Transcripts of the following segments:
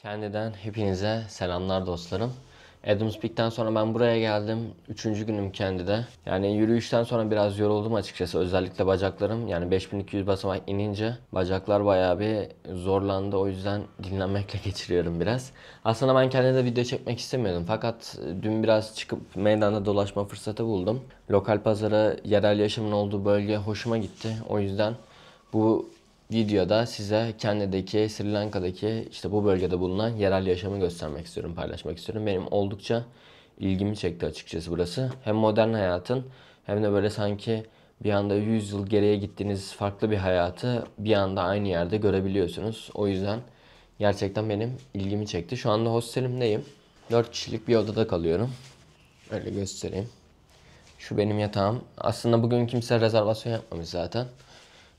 Kendiden hepinize selamlar dostlarım. Adams Peak'ten sonra ben buraya geldim. Üçüncü günüm Kendi'de. Yani yürüyüşten sonra biraz yoruldum açıkçası. Özellikle bacaklarım. Yani 5200 basamak inince bacaklar bayağı bir zorlandı. O yüzden dinlenmekle geçiriyorum biraz. Aslında ben Kendi'de video çekmek istemiyordum. Fakat dün biraz çıkıp meydanda dolaşma fırsatı buldum. Lokal pazarı, yerel yaşamın olduğu bölge hoşuma gitti. O yüzden bu videoda size Kennedy'deki, Sri Lanka'daki işte bu bölgede bulunan yerel yaşamı göstermek istiyorum, paylaşmak istiyorum. Benim oldukça ilgimi çekti açıkçası burası. Hem modern hayatın hem de böyle sanki bir anda 100 yıl geriye gittiğiniz farklı bir hayatı bir anda aynı yerde görebiliyorsunuz. O yüzden gerçekten benim ilgimi çekti. Şu anda hostelimdeyim. 4 kişilik bir odada kalıyorum. Öyle göstereyim. Şu benim yatağım. Aslında bugün kimse rezervasyon yapmamış zaten.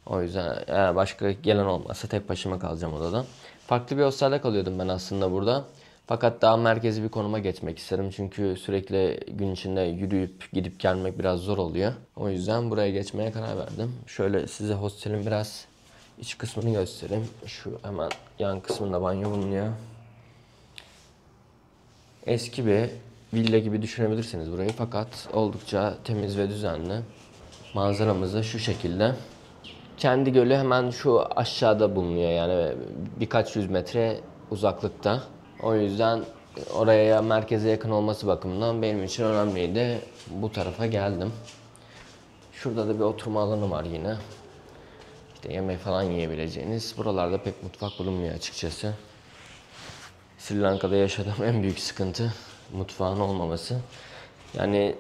O yüzden eğer başka gelen olmazsa tek başıma kalacağım odada. Farklı bir hostelde kalıyordum ben aslında burada. Fakat daha merkezi bir konuma geçmek isterim. Çünkü sürekli gün içinde yürüyüp gidip gelmek biraz zor oluyor. O yüzden buraya geçmeye karar verdim. Şöyle size hostelin biraz iç kısmını göstereyim. Şu hemen yan kısmında banyo bulunuyor. Eski bir villa gibi düşünebilirsiniz burayı. Fakat oldukça temiz ve düzenli. Manzaramız da şu şekilde. Kendi gölü hemen şu aşağıda bulunuyor, yani birkaç yüz metre uzaklıkta. O yüzden oraya merkeze yakın olması bakımından benim için önemliydi. Bu tarafa geldim. Şurada da bir oturma alanı var yine. İşte yemek falan yiyebileceğiniz. Buralarda pek mutfak bulunmuyor açıkçası. Sri Lanka'da yaşadığım en büyük sıkıntı mutfağın olmaması. Yani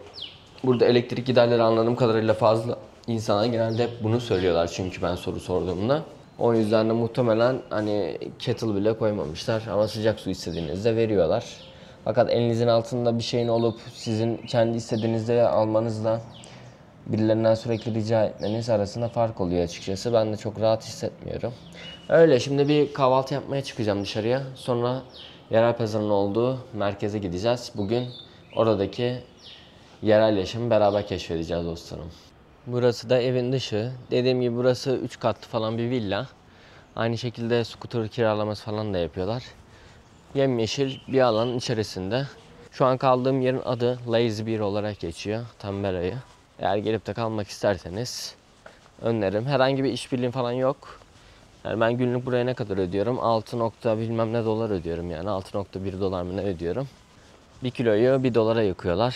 burada elektrik giderleri anladığım kadarıyla fazla. İnsanlar genelde hep bunu söylüyorlar çünkü ben soru sorduğumda. O yüzden de muhtemelen hani kettle bile koymamışlar ama sıcak su istediğinizde veriyorlar. Fakat elinizin altında bir şeyin olup sizin kendi istediğinizde almanızla birilerinden sürekli rica etmeniz arasında fark oluyor açıkçası. Ben de çok rahat hissetmiyorum. Öyle, şimdi bir kahvaltı yapmaya çıkacağım dışarıya. Sonra yerel pazarın olduğu merkeze gideceğiz. Bugün oradaki yerel yaşamı beraber keşfedeceğiz dostlarım. Burası da evin dışı. Dediğim gibi burası 3 katlı falan bir villa. Aynı şekilde scooter kiralaması falan da yapıyorlar. Yemyeşil bir alanın içerisinde. Şu an kaldığım yerin adı Lazy Bear olarak geçiyor. Tambera'yı. Eğer gelip de kalmak isterseniz öneririm. Herhangi bir işbirliği falan yok. Yani ben günlük buraya ne kadar ödüyorum? 6 nokta bilmem ne dolar ödüyorum yani. 6,1 dolar mı ne ödüyorum? 1 kiloyu 1 dolara yakıyorlar.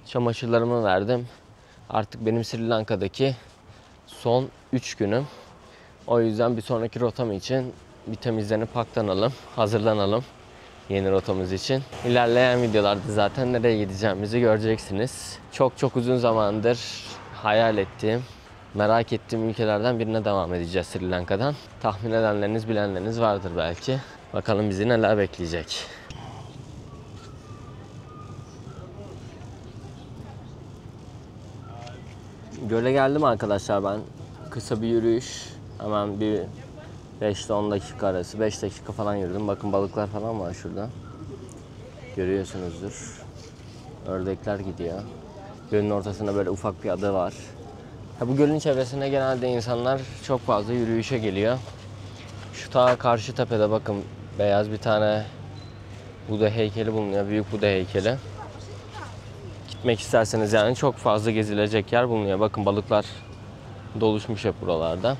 Çamaşırlarımı verdim. Artık benim Sri Lanka'daki son 3 günüm. O yüzden bir sonraki rotam için bir temizlenip paklanalım, hazırlanalım yeni rotamız için. İlerleyen videolarda zaten nereye gideceğimizi göreceksiniz. Çok uzun zamandır hayal ettiğim, merak ettiğim ülkelerden birine devam edeceğiz Sri Lanka'dan. Tahmin edenleriniz, bilenleriniz vardır belki. Bakalım bizi neler bekleyecek. Göle geldim arkadaşlar ben. Kısa bir yürüyüş. Hemen bir 5 ile 10 dakika arası. 5 dakika falan yürüdüm. Bakın balıklar falan var şurada. Görüyorsunuzdur. Ördekler gidiyor. Gölün ortasında böyle ufak bir ada var. Bu gölün çevresine genelde insanlar çok fazla yürüyüşe geliyor. Şu ta karşı tepede bakın beyaz bir tane Buda heykeli bulunuyor. Büyük Buda heykeli. Gitmek isterseniz yani çok fazla gezilecek yer bulunuyor. Bakın balıklar doluşmuş hep buralarda.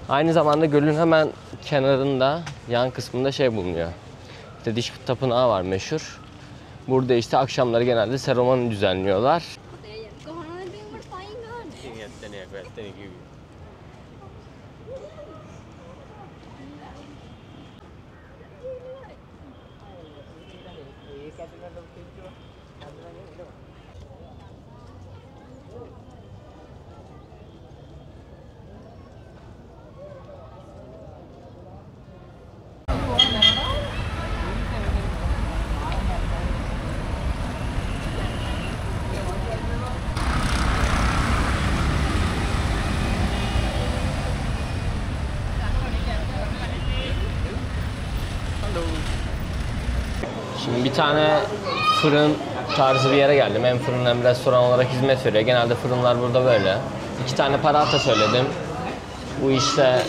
Aynı zamanda gölün hemen kenarında, yan kısmında şey bulunuyor. İşte diş tapınağı var meşhur. Burada işte akşamları genelde seremoni düzenliyorlar. Şimdi bir tane fırın tarzı bir yere geldim. Hem fırın hem restoran olarak hizmet veriyor. Genelde fırınlar burada böyle. 2 tane paratha söyledim. Bu işte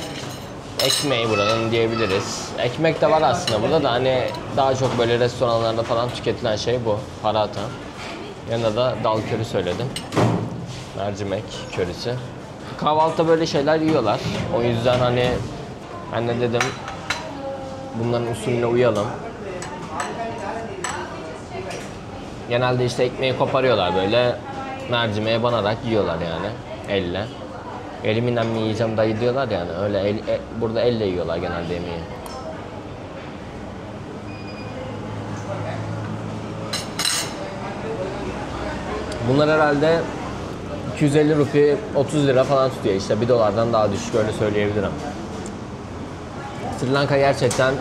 ekmeği buranın diyebiliriz. Ekmek de var aslında burada da hani daha çok böyle restoranlarda falan tüketilen şey bu. Paratha. Yanında da dal köri söyledim. Mercimek körisi. Kahvaltıda böyle şeyler yiyorlar. O yüzden hani ben de dedim bunların usulüne uyalım. Genelde işte ekmeği koparıyorlar böyle mercimeğe banarak yiyorlar yani elle. Elimle mi yiyeceğim dayı diyorlar yani öyle burada elle yiyorlar genelde yemeği. Bunlar herhalde 250 rupi 30 lira falan tutuyor işte 1 dolardan daha düşük öyle söyleyebilirim. Sri Lanka gerçekten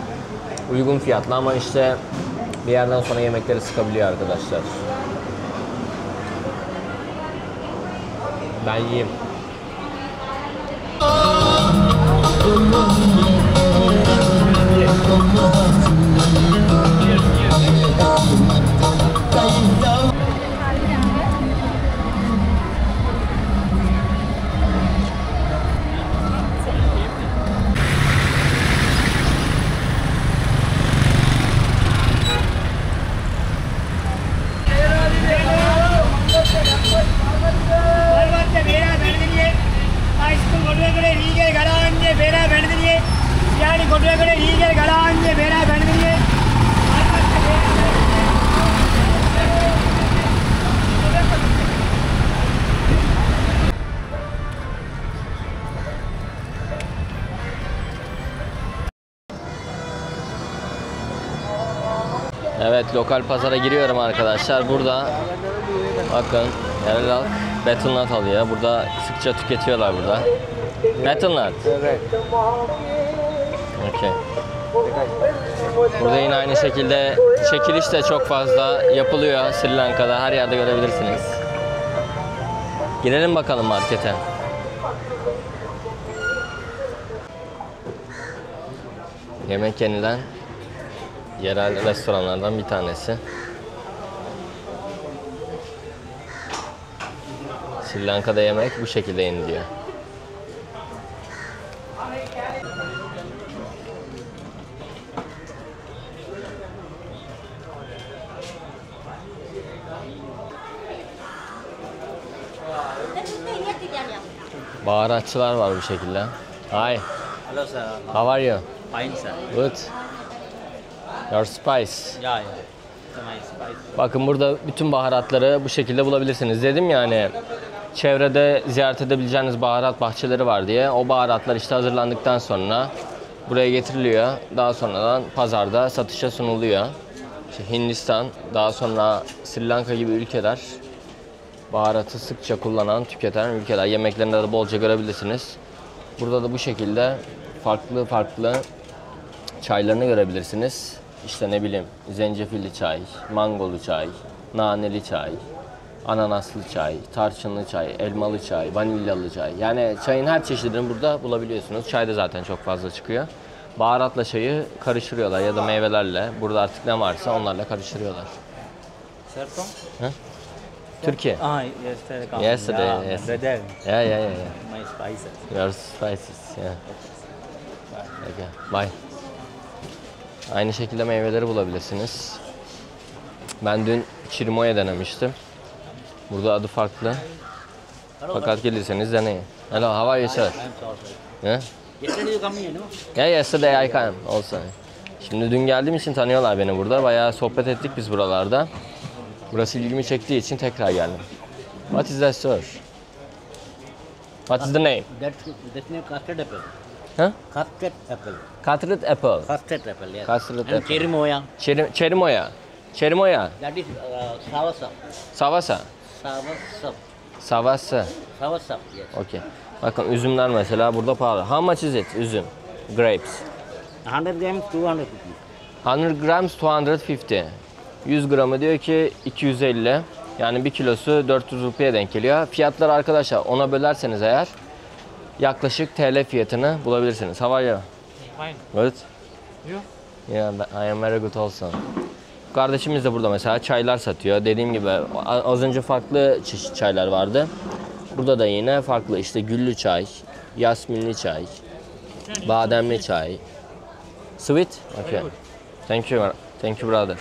uygun fiyatlı ama işte bir yerden sonra yemekleri sıkabiliyor arkadaşlar. Ben yiyeyim. Evet, lokal pazara giriyorum arkadaşlar. Burada bakın yerel halk betel nut alıyor. Burada sıkça tüketiyorlar burada. Betel nut. Evet. Okay. Burada yine aynı şekilde çekiliş de çok fazla yapılıyor Sri Lanka'da. Her yerde görebilirsiniz. Girelim bakalım markete. Yemek yenilen yerel restoranlardan bir tanesi. Sri Lanka'da yemek bu şekilde yeniliyor. Baharatçılar var bu şekilde. Hi. Hello sir. How are you? Fine sir. Good. Your spice. Yeah. My spice. Bakın burada bütün baharatları bu şekilde bulabilirsiniz. Dedim yani çevrede ziyaret edebileceğiniz baharat bahçeleri var diye. O baharatlar işte hazırlandıktan sonra buraya getiriliyor. Daha sonradan pazarda satışa sunuluyor. İşte Hindistan, daha sonra Sri Lanka gibi ülkeler baharatı sıkça kullanan, tüketen ülkeler. Yemeklerinde de bolca görebilirsiniz. Burada da bu şekilde farklı farklı çaylarını görebilirsiniz. İşte ne bileyim zencefilli çay, mangolu çay, naneli çay, ananaslı çay, tarçınlı çay, elmalı çay, vanilyalı çay. Yani çayın her çeşidini burada bulabiliyorsunuz. Çay da zaten çok fazla çıkıyor. Baharatla çayı karıştırıyorlar ya da meyvelerle. Burada artık ne varsa onlarla karıştırıyorlar. Sir from? Huh? Türkiye. Ah, yesterday. Yesterday, Yeah, yes. brother. Yeah. My spices. Your spices, yeah. Okay, bye. Aynı şekilde meyveleri bulabilirsiniz. Ben dün çirimoya denemiştim. Burada adı farklı. Fakat gelirseniz deneyin. Hello, how are you sir? I'm sorry. Yeah? Yesterday you come here, no? Yeah, yesterday I came also. Şimdi dün geldiğim için tanıyorlar beni burada. Bayağı sohbet ettik biz buralarda. Burası ilgimi çektiği için tekrar geldim. What is that sir? What is the name? That's name custard apple. Huh? Custard apple. Custard apple. Custard apple, yes. Custard And apple. cherry moya. Çerimoya. Çerimoya. That is savasa. Savasa. Savasa. Savası. Savasa, yes. Okay. Bakın üzümler mesela burada pahalı. How much is it? Üzüm. Grapes. 100 grams, 250. 100 grams 250. 100 gramı diyor ki 250. Yani 1 kilosu 400 rupiye denk geliyor. Fiyatları arkadaşlar ona bölerseniz eğer yaklaşık TL fiyatını bulabilirsiniz. How are you? Fine. Good. You? Yeah, I am very good also. Kardeşimiz de burada mesela çaylar satıyor. Dediğim gibi az önce farklı çeşit çaylar vardı. Burada da yine farklı işte güllü çay, yasminli çay, Bademli çay. Sweet? Okay. Thank you. Thank you brother.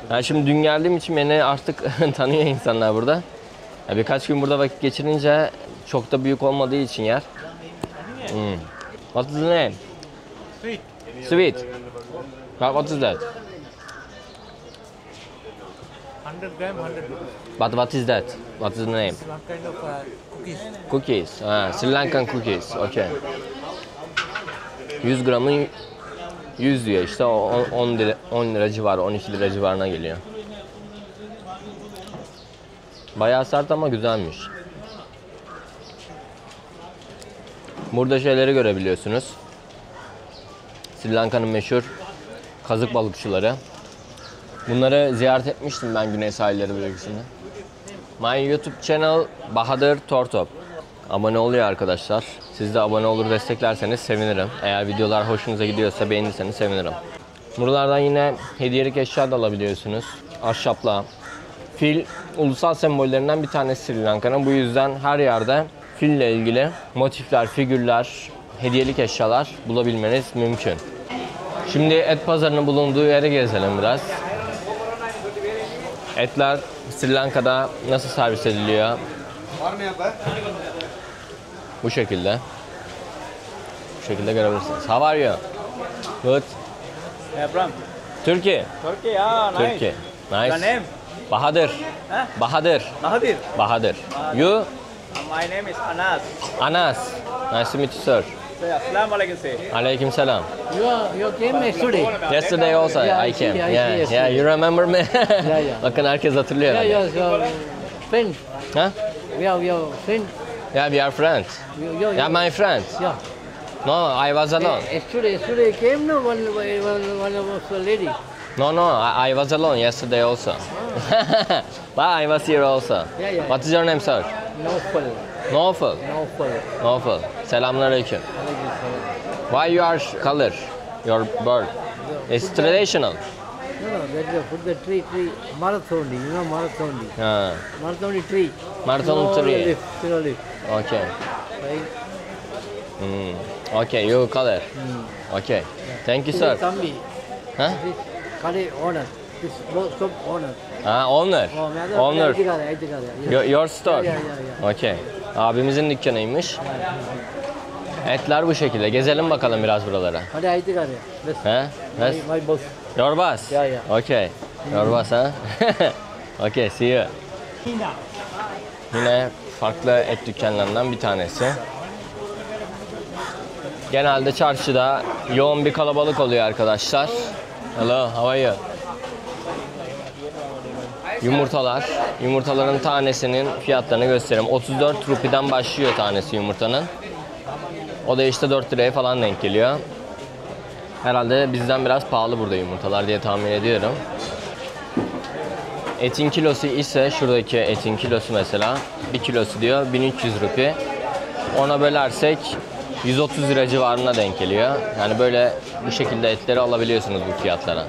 Ben şimdi dün geldiğim için beni artık tanıyor insanlar burada. Ya birkaç gün burada vakit geçirince çok da büyük olmadığı için yer. What is the name? Sweet. Sweet. What is that? 100 gram, 100 rupees. But what is that? What is the name? It's one kind of cookies. Cookies. Ha, Sri Lankan cookies. Okay. 100 gramı 100 diyor işte, o 10 lira civarı, 12 lira civarına geliyor. Bayağı sert ama güzelmiş. Burada şeyleri görebiliyorsunuz. Sri Lanka'nın meşhur kazık balıkçıları. Bunları ziyaret etmiştim ben Güney Sahilleri bölgesinde. My YouTube channel Bahadır Tortop. Abone oluyor arkadaşlar. Siz de abone olur desteklerseniz sevinirim. Eğer videolar hoşunuza gidiyorsa beğenirseniz sevinirim. Buralardan yine hediyelik eşya da alabiliyorsunuz. Ahşapla. Fil ulusal sembollerinden bir tanesi Sri Lanka'nın. Bu yüzden her yerde fille ilgili motifler, figürler, hediyelik eşyalar bulabilmeniz mümkün. Şimdi et pazarının bulunduğu yere gezelim biraz. Etler Sri Lanka'da nasıl servis ediliyor? Bu şekilde. Bu şekilde görebilirsiniz. How are you? Good. Yeah, from Turkey. Turkey. Ah, nice. Turkey. Your Nice. name? Bahadır. Huh? Bahadır. Mahathir. Bahadır. You? My name is Anas. Anas. Nice to meet you sir. Say assalamu alaikum. Say. Aleyküm selam. You came yesterday. Yesterday also Yeah, I I see, came. I see Yeah, yesterday. yeah, you remember me? yeah. Bakın herkes hatırlıyor. Yeah, herhalde. your friend. Ha? Yeah, your friend. Yeah, we are friends. You, Yeah, my friends. yeah. No, I was alone. Yesterday came no one was a lady. No, I was alone yesterday also. But I was here also. Yeah, yeah. What is your name, sir? Naufal. Naufal. Naufal. Naufal. Selamünaleyküm. Why you are color? Your bird. It's traditional. No, that's the put the tree. Marathon, you know marathon. Ha. Marathon tree. Marathon Small tree. leaf, small leaf. Okay. Right? Okay, you color. Okay. Thank you, This sir. is Tambi. Huh? This Kale owner. This shop owner. Owner. Oh, मैं तो Owner. Owner. Your store. Yeah. Okay. Abimizin dükkanıymış. Etler bu şekilde. Gezelim bakalım biraz buralara. Kale IT कर Best. He? Yes. My boss. Your boss? Yeah, yeah. Okay. Your boss, ha? Okay, see you. Yine farklı et dükkanlarından bir tanesi. Genelde çarşıda yoğun bir kalabalık oluyor arkadaşlar. Hello, how are you? Yumurtalar. Yumurtaların tanesinin fiyatlarını göstereyim. 34 rupiden başlıyor tanesi yumurtanın. O da işte 4 liraya falan denk geliyor. Herhalde bizden biraz pahalı burada yumurtalar diye tahmin ediyorum. Etin kilosu ise şuradaki etin kilosu mesela 1 kilosu diyor 1300 rupi. Ona bölersek 130 lira civarına denk geliyor. Yani böyle bu şekilde etleri alabiliyorsunuz bu fiyatlara.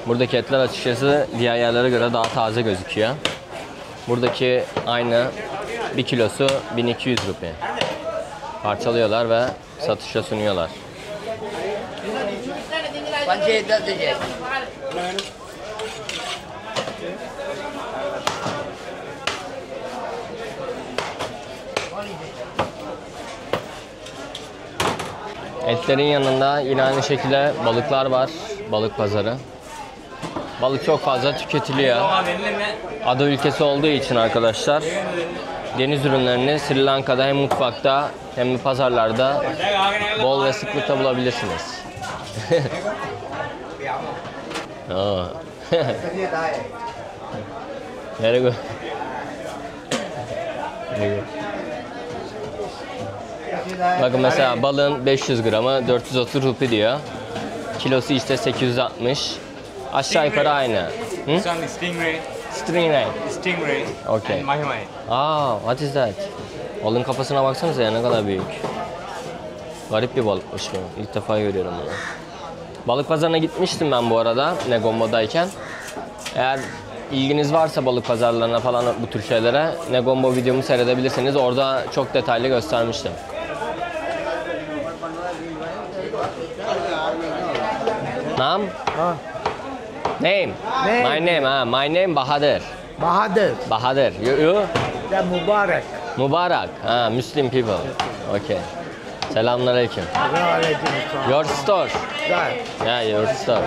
Buradaki etler açıkçası diğer yerlere göre daha taze gözüküyor. Buradaki aynı 1 kilosu 1200 rupi. Parçalıyorlar ve satışa sunuyorlar. Etlerin yanında yine aynı şekilde balıklar var. Balık pazarı. Balık çok fazla tüketiliyor. Ada ülkesi olduğu için arkadaşlar deniz ürünlerini Sri Lanka'da hem mutfakta hem de pazarlarda bol ve sıklıkla bulabilirsiniz. Oh. Very good. Very good. Bakın mesela balığın 500 gramı 430 rupi diyor. Kilosu işte 860. Aşağı yukarı aynı. Hı? This one is stingray. Stingray. Stingray. Okay. And mahi. What is that? Balığın kafasına baksanıza ya ne kadar büyük. Garip bir balıkmış bu. İlk defa görüyorum bunu. Balık pazarına gitmiştim ben bu arada Negombo'dayken. Eğer ilginiz varsa balık pazarlarına falan bu tür şeylere Negombo videomu seyredebilirsiniz. Orada çok detaylı göstermiştim. Naam? हाँ Name? Name. My name, my name Bahadır. Bahadur Bahadır. You? या मुबारक Mubarak. Muslim people. Okay. Selamünaleyküm. वालेकुम Your store. सलाम Yeah, your store.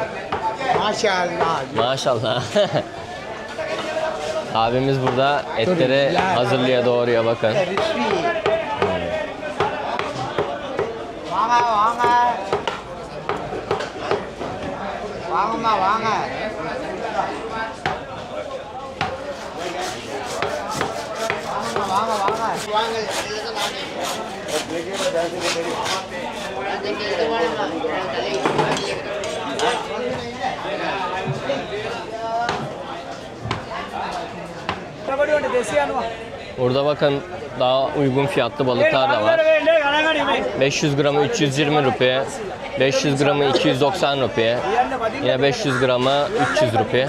माशाअल्लाह Maşallah. Abimiz burada etleri hazırlıyor, doğruyor bakın. Burada bakın daha uygun fiyatlı balıklar da var. 500 gramı 320 rupiye, 500 gramı 290 rupiye, yine 500 gramı 300 rupiye.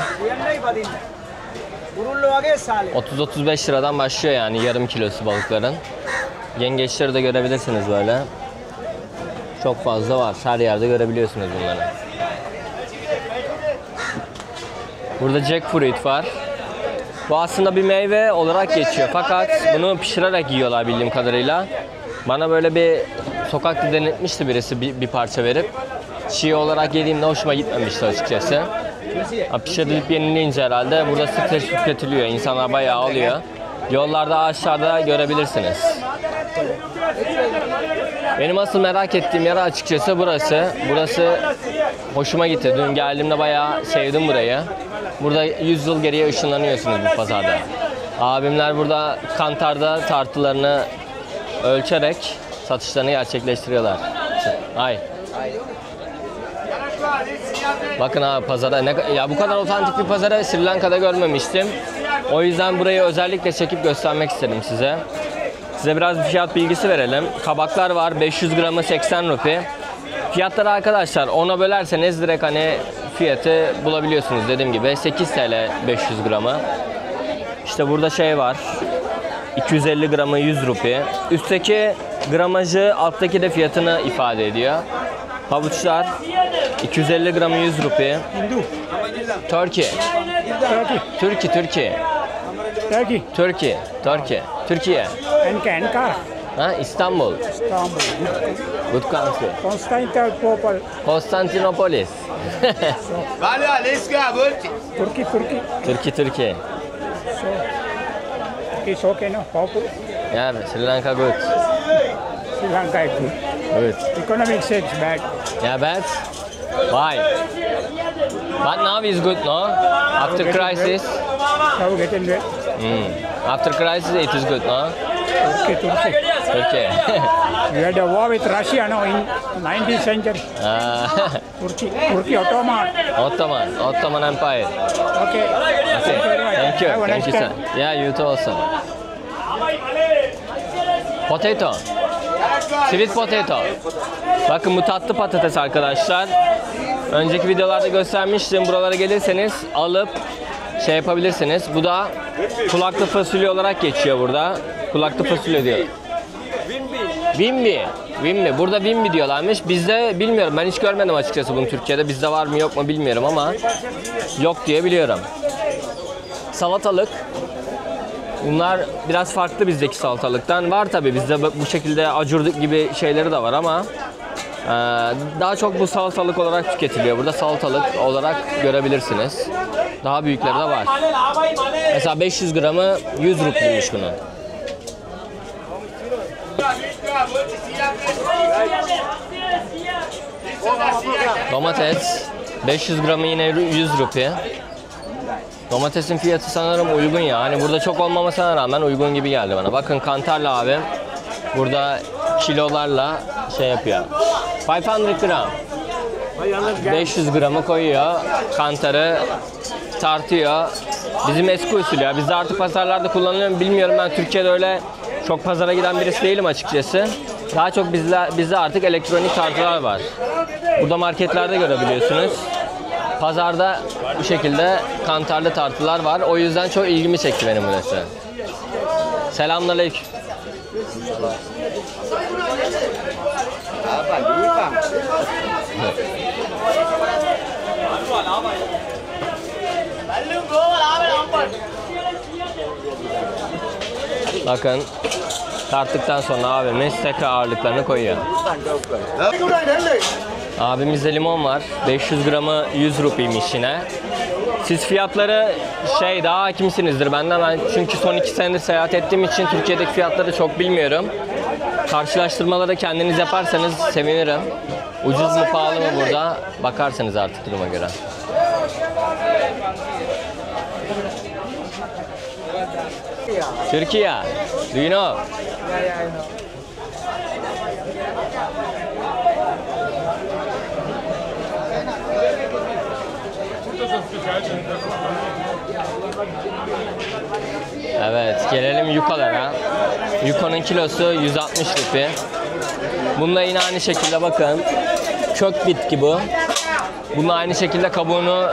30-35 liradan başlıyor yani yarım kilosu balıkların. Yengeçleri de görebilirsiniz böyle. Çok fazla var. Her yerde görebiliyorsunuz bunları. Burada jackfruit var. Bu aslında bir meyve olarak geçiyor. Fakat bunu pişirerek yiyorlar bildiğim kadarıyla. Bana böyle bir sokakta denetmişti birisi bir parça verip. Çiğ olarak yediğimde hoşuma gitmemişti açıkçası. Pişirilip yenilince herhalde burada sık tüketiliyor. İnsanlar bayağı alıyor. Yollarda aşağıda görebilirsiniz. Benim asıl merak ettiğim yer açıkçası burası. Burası hoşuma gitti. Dün geldiğimde bayağı sevdim burayı. Burada 100 yıl geriye ışınlanıyorsunuz bu pazarda. Abimler burada kantarda tartılarını ölçerek satışlarını gerçekleştiriyorlar. Ay. Bakın abi pazara ya bu kadar otantik bir pazarı Sri Lanka'da görmemiştim. O yüzden burayı özellikle çekip göstermek istedim size. Size biraz bir fiyat bilgisi verelim. Kabaklar var 500 gramı 80 rupi. Fiyatları arkadaşlar 10'a bölerseniz direkt hani fiyatı bulabiliyorsunuz dediğim gibi 8 TL 500 gramı. İşte burada şey var 250 gramı 100 rupi. Üstteki gramajı alttaki de fiyatını ifade ediyor. Havuçlar 250 gramı 100 rupi. Türkiye. Türkiye. Ankara, Ha, İstanbul. Istanbul, Good country. Constantinople, Konstantinopolis. Turkey. Türkiye. It's okay, no? Popular. Yeah, Sri Lanka good. Sri Lanka is good. Good. Economic sense bad. Yeah, bad. Why? But now is good, no? After crisis. Now getting well. After crisis, it is good, no? Turkey. Turkey. We had a war with Russia, no, in 19th century. Turkey, Ottoman Empire. Okay. Okay. Thank you. Have a Thank nice you, sir. time. Yeah, you too also. Potato. Sweet potato. Bakın bu tatlı patates arkadaşlar. Önceki videolarda göstermiştim. Buralara gelirseniz alıp şey yapabilirsiniz. Bu da kulaklı fasulye olarak geçiyor burada. Kulaklı fasulye diyor. Vimbi. Burada vimbi diyorlarmış. Bizde bilmiyorum. Ben hiç görmedim açıkçası bunu Türkiye'de. Bizde var mı yok mu bilmiyorum ama yok diye biliyorum. Salatalık. Bunlar biraz farklı bizdeki salatalıktan. Var tabi bizde bu şekilde acurduk gibi şeyleri de var ama daha çok bu salatalık olarak tüketiliyor. Burada salatalık olarak görebilirsiniz. Daha büyükleri de var. Mesela 500 gramı 100 rupliymiş bunun. Domates 500 gramı yine 100 rupi. Domatesin fiyatı sanırım uygun ya. Hani burada çok olmamasına rağmen uygun gibi geldi bana. Bakın kantarla abi burada kilolarla şey yapıyor. 500 gram. 500 gramı koyuyor. Kantarı tartıyor. Bizim eski usul ya. Bizde artık pazarlarda kullanılıyor mu bilmiyorum. Ben Türkiye'de öyle çok pazara giden birisi değilim açıkçası. Daha çok bizde artık elektronik tartılar var. Burada marketlerde görebiliyorsunuz. pazarda bu şekilde kantarlı tartılar var. O yüzden çok ilgimi çekti benim burası. Selamünaleyküm. Bakın tarttıktan sonra abimiz tekrar ağırlıklarını koyuyor. Abimizde limon var. 500 gramı 100 rupiymiş yine. Siz fiyatları daha hakimsinizdir benden. Ben çünkü son 2 senedir seyahat ettiğim için Türkiye'deki fiyatları çok bilmiyorum. Karşılaştırmaları kendiniz yaparsanız sevinirim. Ucuz mu pahalı mı burada bakarsınız artık duruma göre. Türkiye, do you know? Yeah, I know. Evet, gelelim yukalara. Yukanın kilosu 160 rupi. Bunda yine aynı şekilde bakın. Kök bitki bu. Bunun aynı şekilde kabuğunu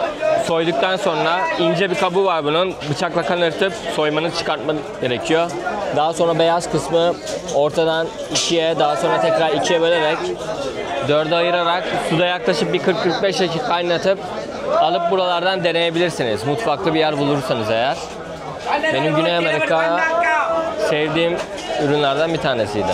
soyduktan sonra ince bir kabuğu var bunun. Bıçakla kanırtıp soymanı çıkartmanız gerekiyor. Daha sonra beyaz kısmı ortadan ikiye, daha sonra tekrar ikiye bölerek 4'e ayırarak suda yaklaşık bir 40-45 dakika kaynatıp alıp buralardan deneyebilirsiniz. Mutfakta bir yer bulursanız eğer. Benim Güney Amerika sevdiğim ürünlerden bir tanesiydi.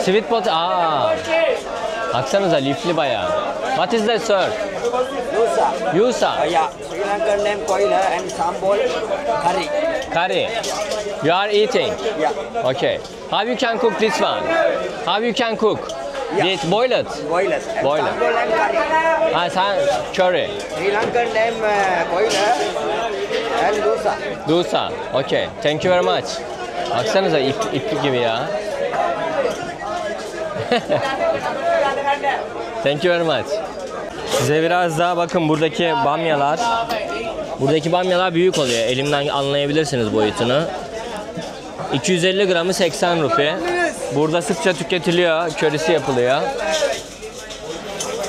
Sweet pot, baksanıza lifli bayağı. What is that sir? Yusa. Yusa. Yeah, Sri Lankan name koila and sambol curry. Curry. You are eating? Yeah. Okay. How you can cook this one? How you can cook? Yeah. It boil it? Boil it. And Boil it. sambol and curry. Sen curry. Sri Lankan name koila and dosa. Dosa. Okay. Thank you very much. Baksanıza ipli gibi ya. Thank you very much. Size biraz daha bakın buradaki bamyalar. Buradaki bamyalar büyük oluyor. Elimden anlayabilirsiniz boyutunu. 250 gramı 80 rupi. Burada sıkça tüketiliyor. Körisi yapılıyor.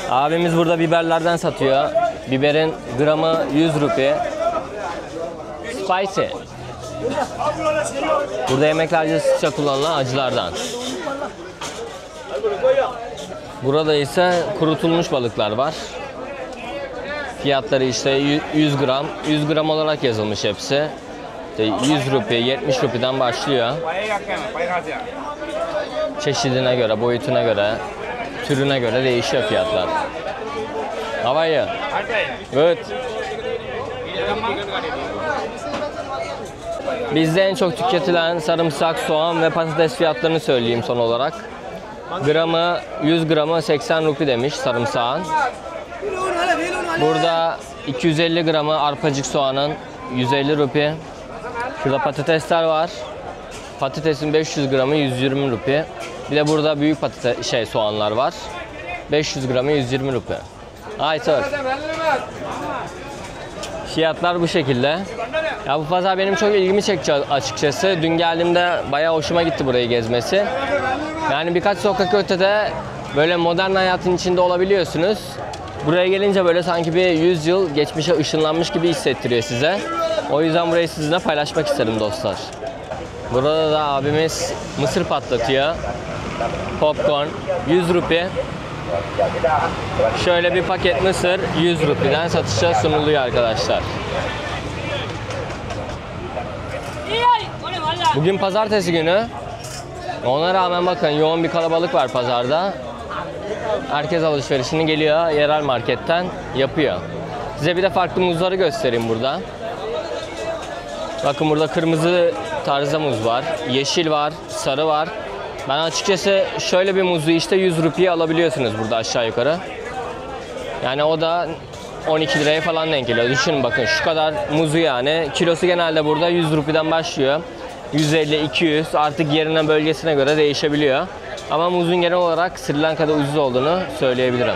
Abimiz burada biberlerden satıyor. Biberin gramı 100 rupi. Spicy. Burada yemeklerde sıkça kullanılan acılardan. Burada ise kurutulmuş balıklar var. Fiyatları işte 100 gram. 100 gram olarak yazılmış hepsi. İşte 100 rupi, 70 rupiden başlıyor. Çeşidine göre, boyutuna göre, türüne göre değişiyor fiyatlar. How are you? Good. Bizde en çok tüketilen sarımsak, soğan ve patates fiyatlarını söyleyeyim son olarak. Gramı 100 gramı 80 rupi demiş sarımsağın. Burada 250 gramı arpacık soğanın 150 rupi. Şurada patatesler var. Patatesin 500 gramı 120 rupi. Bir de burada büyük soğanlar var. 500 gramı 120 rupi. Hi sir. Fiyatlar bu şekilde. Ya bu pazar benim çok ilgimi çekti açıkçası. Dün geldiğimde bayağı hoşuma gitti burayı gezmesi. Yani birkaç sokak ötede böyle modern hayatın içinde olabiliyorsunuz. Buraya gelince böyle sanki bir 100 yıl geçmişe ışınlanmış gibi hissettiriyor size. O yüzden burayı sizinle paylaşmak istedim dostlar. Burada da abimiz mısır patlatıyor. Popcorn 100 rupi. Şöyle bir paket mısır 100 rupiden satışa sunuluyor arkadaşlar. Bugün pazartesi günü. Ona rağmen bakın yoğun bir kalabalık var pazarda. Herkes alışverişini geliyor yerel marketten yapıyor. Size bir de farklı muzları göstereyim burada. Bakın burada kırmızı tarzda muz var, yeşil var, sarı var. Ben açıkçası şöyle bir muzu işte 100 rupiye alabiliyorsunuz burada aşağı yukarı. Yani o da 12 liraya falan denk geliyor. Düşünün bakın şu kadar muzu yani. Kilosu genelde burada 100 rupiden başlıyor. 150-200 artık yerine bölgesine göre değişebiliyor. Ama muzun genel olarak Sri Lanka'da ucuz olduğunu söyleyebilirim.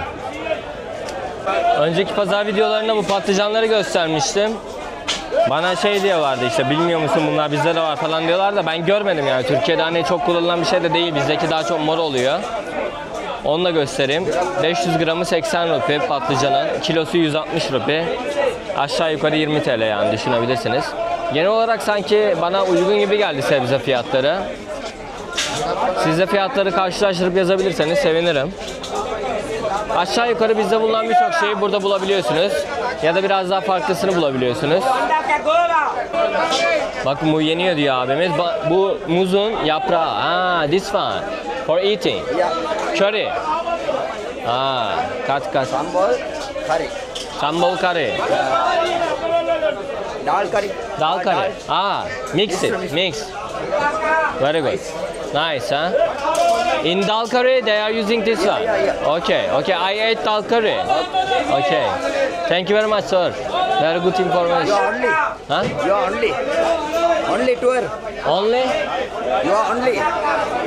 Önceki pazar videolarında bu patlıcanları göstermiştim. Bana şey diyorlardı işte bilmiyor musun bunlar bizde de var falan diyorlar da ben görmedim yani. Türkiye'de hani çok kullanılan bir şey de değil. Bizdeki daha çok mor oluyor. Onu da göstereyim. 500 gramı 80 rupi patlıcanın. Kilosu 160 rupi. Aşağı yukarı 20 TL yani düşünebilirsiniz. Genel olarak sanki bana uygun gibi geldi sebze fiyatları. Siz de fiyatları karşılaştırıp yazabilirseniz sevinirim. Aşağı yukarı bizde bulunan birçok şeyi burada bulabiliyorsunuz. Ya da biraz daha farklısını bulabiliyorsunuz. Bakın bu yeniyor diyor abimiz. Bu muzun yaprağı. Ah, this one. For eating. Curry. Ah, cut. Sambal curry. Sambal curry. Dal curry. Dal curry. Ah, mix it. Mix. Very good. Nice, huh? In dal curry, they are using this one. Okay. I ate dal curry. Okay. Thank you very much, sir. Very good information. You are only. Huh? You are only. Only tour. Only? You are only.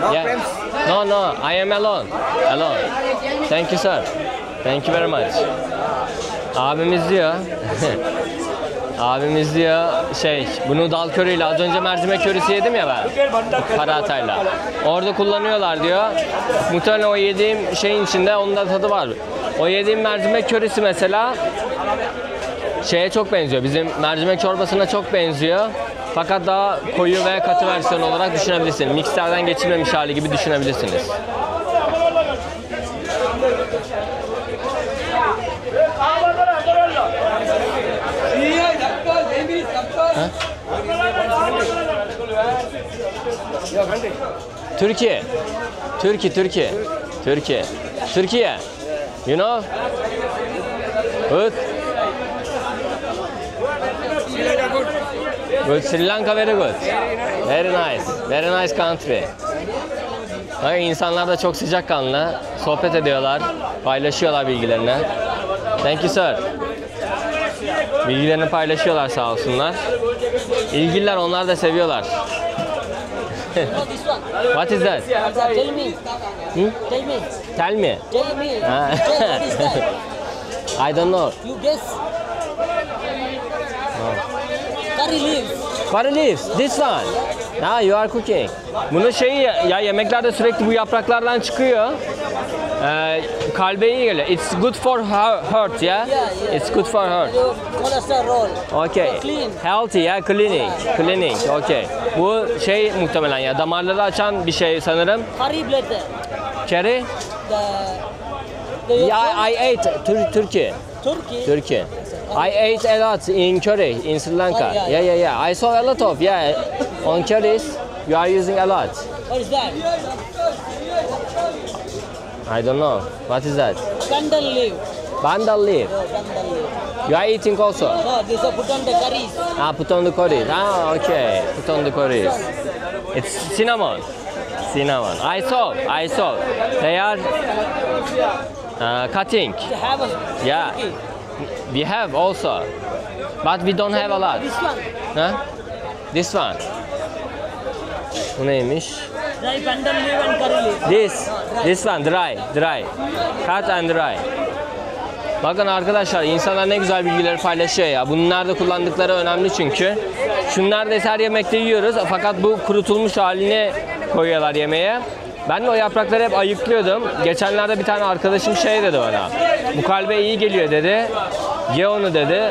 No Yeah. friends. No. I am alone. Thank you, sir. Thank you very much. Abimiz diyor. Abimiz diyor bunu dal köriyle az önce mercimek körisi yedim ya ben paratayla. Orada kullanıyorlar diyor. Muhtemelen o yediğim şeyin içinde onun da tadı var. O yediğim mercimek körisi mesela şeye çok benziyor. Bizim mercimek çorbasına çok benziyor. Fakat daha koyu ve katı versiyon olarak düşünebilirsiniz. Mikserden geçilmemiş hali gibi düşünebilirsiniz. Türkiye. You know? Good. Good. Sri Lanka very good. Very nice country. İnsanlar da çok sıcakkanlı. Sohbet ediyorlar. Paylaşıyorlar bilgilerini. Thank you sir. Bilgilerini paylaşıyorlar sağ olsunlar. İlgililer onlar da seviyorlar. What is that? Tell me. Tell me. Ah. What is that? I don't know. You guess. Curry leaves. Curry leaves. This one. Ah, you are cooking. Bunun ya yemeklerde sürekli bu yapraklardan çıkıyor. Kalbe iyi geliyor. It's good for heart, yeah? It's good for heart. Cholesterol. Okay. Clean. Healthy, yeah, cleaning. Okay. Bu muhtemelen ya damarları açan bir şey sanırım. Curry bladder. Curry? Yeah, I ate Turkey. I ate a lot in curry in Sri Lanka. Yeah. I saw a lot of on curries. You are using a lot. What is that? I don't know. What is that? Candle leaf. Bandal leaf. Candle leaf. You are eating also? No, this is put on the curries. Ah, put on the curries. Ah, okay. Put on the curries. It's cinnamon. I saw. They are cutting. You have a Yeah. turkey. We have also. But we don't have a lot. This one. Huh? This one. Bu neymiş? Dry candle leaf and curry leaf. This one dry. Cut and dry. Bakın arkadaşlar insanlar ne güzel bilgileri paylaşıyor ya. Bunu nerede kullandıkları önemli çünkü. Şunlar neredeyse her yemekte yiyoruz fakat bu kurutulmuş halini koyuyorlar yemeğe. Ben de o yaprakları hep ayıklıyordum. Geçenlerde bir tane arkadaşım dedi bana. Bu kalbe iyi geliyor dedi. Ye onu dedi.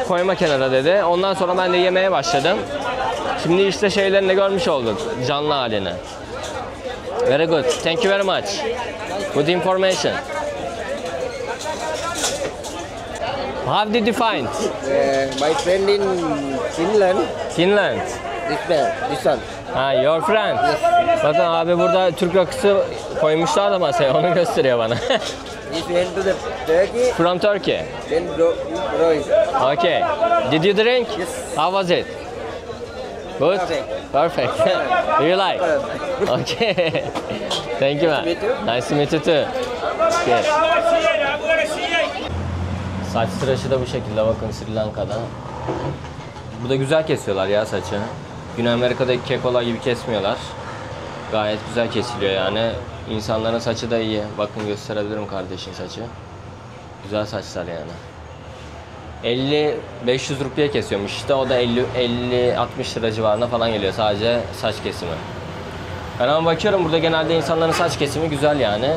Koyma kenara dedi. Ondan sonra ben de yemeye başladım. Şimdi işte şeylerini de görmüş olduk. Canlı halini. Very good. Thank you very much. Good information. How did you find? My friend in Finland. Finland. This one. Ha, your friend. Bakın abi burada Türk rakısı koymuşlar da masaya. Onu gösteriyor bana. He went to the Turkey. From Turkey. Then grow it. Okay. Did you drink? Yes. How was it? Good? Perfect. Do you like? Okay. Thank you man. Nice to meet you too. Okay. Saç tıraşı da bu şekilde bakın Sri Lanka'da. Bu da güzel kesiyorlar ya saçı. Güney Amerika'daki kekolar gibi kesmiyorlar. Gayet güzel kesiliyor yani. İnsanların saçı da iyi. Bakın gösterebilirim kardeşin saçı. Güzel saçlar yani. 50-500 rupiye kesiyormuş işte, o da 50-60 lira civarına falan geliyor sadece saç kesimi. Ben ama bakıyorum burada genelde insanların saç kesimi güzel yani.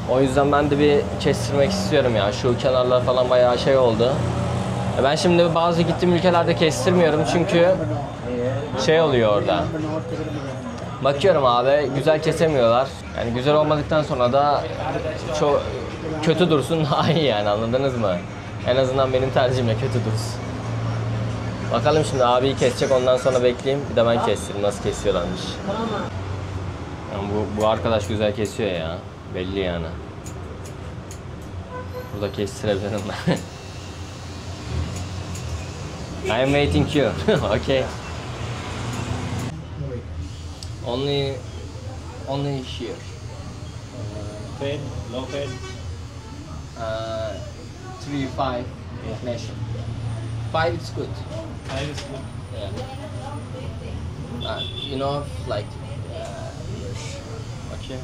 O yüzden ben de bir kestirmek istiyorum ya. Şu kenarlar falan bayağı şey oldu. Ben şimdi bazı gittiğim ülkelerde kestirmiyorum çünkü şey oluyor orada. Bakıyorum abi güzel kesemiyorlar. Yani güzel olmadıktan sonra da çok kötü dursun daha iyi yani, anladınız mı? En azından benim tercihimle kötü dursun. Bakalım şimdi abiyi kesecek, ondan sonra bekleyeyim. Bir de ben kestireyim nasıl kesiyorlarmış. Yani bu arkadaş güzel kesiyor ya. Belli yani. Burada kestirebilirim ben. I am waiting you. Okay. Only here. Fade, low fade. 3-5 nation. 5 is good. 5 is good. Yeah. You know, like okay.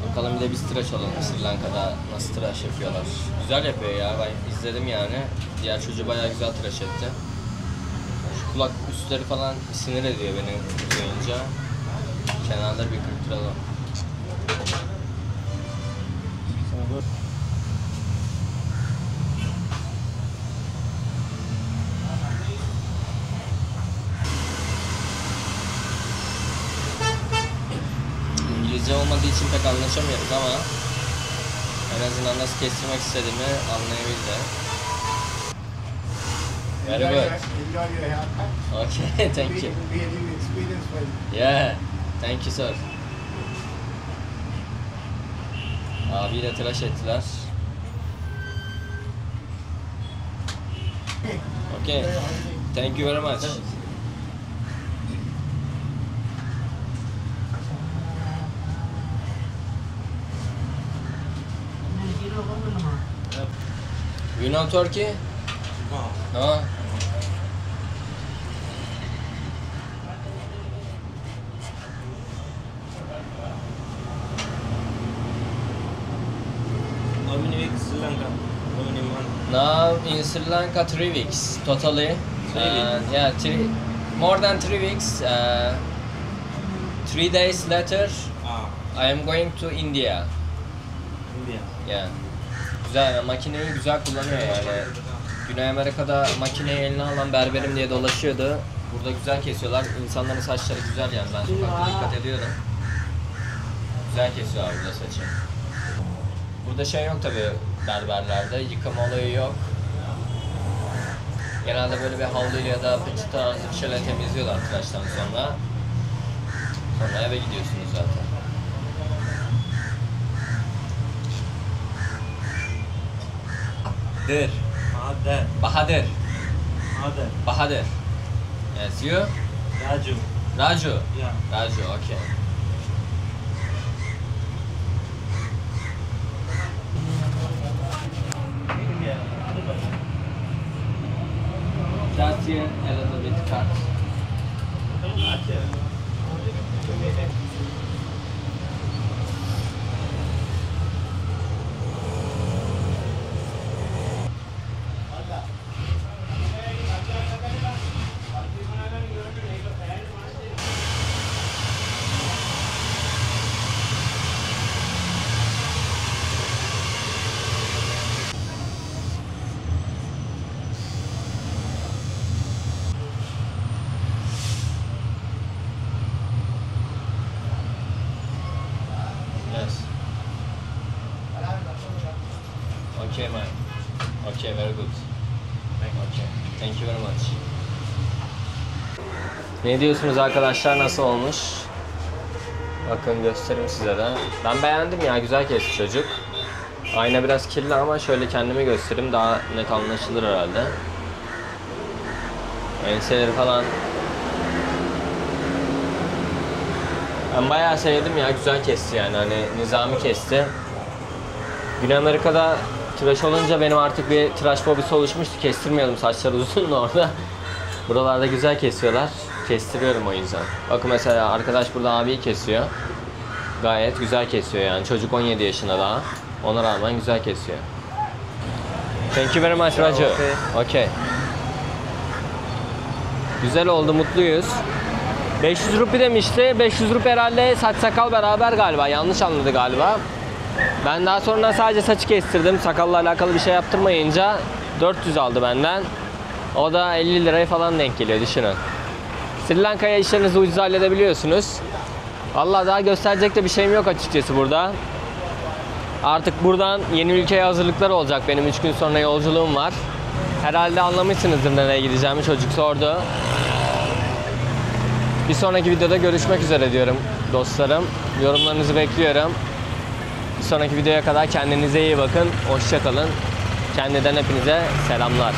Bakalım bir de biz tıraş olalım. Sri Lanka'da nasıl tıraş yapıyorlar. Güzel yapıyor ya, ben izledim yani. Diğer çocuğu bayağı güzel tıraş etti. Şu kulak üstleri falan sinir ediyor beni uzayınca. Kenarları bir kırptıralım. İngilizce olmadığı için pek anlaşamıyoruz ama en azından nasıl kestirmek istediğimi anlayabildi. Very good. Okay, thank you. Yeah, thank you sir. Abiyle tıraş ettiler. Okay, thank you very much. You know Turkey? No. No? How many weeks Sri Lanka? How many months? Now in Sri Lanka 3 weeks totally. Yeah, more than 3 weeks. 3 days later I am going to India. India. Yeah. Güzel, makineyi güzel kullanıyor yani. Güney Amerika'da makineyi eline alan berberim diye dolaşıyordu. Burada güzel kesiyorlar. İnsanların saçları güzel yani, ben sokakta dikkat ediyorum. Güzel kesiyor abi burada saçı. Burada şey yok tabi berberlerde, yıkama olayı yok. Genelde böyle bir havluyla ya da peçete tarzı bir şeyle temizliyorlar tıraştan sonra. Sonra eve gidiyorsunuz zaten. Bahadur. Bahadur. Bahadur. Bahadur. Yes, you? Raju. Raju? Yeah. Raju, okay. Just here, a little bit cut. Yes. Okay, man. Okay, very good. Okay. Thank you very much. Ne diyorsunuz arkadaşlar, nasıl olmuş? Bakın göstereyim size de. Ben beğendim ya, güzel kesti çocuk. Ayna biraz kirli ama şöyle kendimi göstereyim, daha net anlaşılır herhalde. Enseleri falan. Ben bayağı sevdim ya, güzel kesti yani, hani nizami kesti. Güney Amerika'da tıraş olunca benim artık bir tıraş fobisi oluşmuştu, kestirmiyordum, saçlar uzundu orada. Buralarda güzel kesiyorlar. Kestiriyorum o yüzden. Bakın mesela arkadaş burada abiyi kesiyor. Gayet güzel kesiyor yani. Çocuk 17 yaşında daha. Ona rağmen güzel kesiyor. Thank you very much Raju. Okay. Güzel oldu, mutluyuz. 500 rupi demişti. 500 rupi herhalde saç sakal beraber galiba. Yanlış anladı galiba. Ben daha sonra sadece saçı kestirdim. Sakalla alakalı bir şey yaptırmayınca 400 aldı benden. O da 50 liraya falan denk geliyor, düşünün. Sri Lanka'ya işlerinizi ucuz halledebiliyorsunuz. Vallahi daha gösterecek de bir şeyim yok açıkçası burada. Artık buradan yeni ülkeye hazırlıklar olacak. Benim 3 gün sonra yolculuğum var. Herhalde anlamışsınızdır nereye gideceğimi, çocuk sordu. Bir sonraki videoda görüşmek üzere diyorum dostlarım. Yorumlarınızı bekliyorum. Bir sonraki videoya kadar kendinize iyi bakın. Hoşça kalın. Kendiden hepinize selamlar.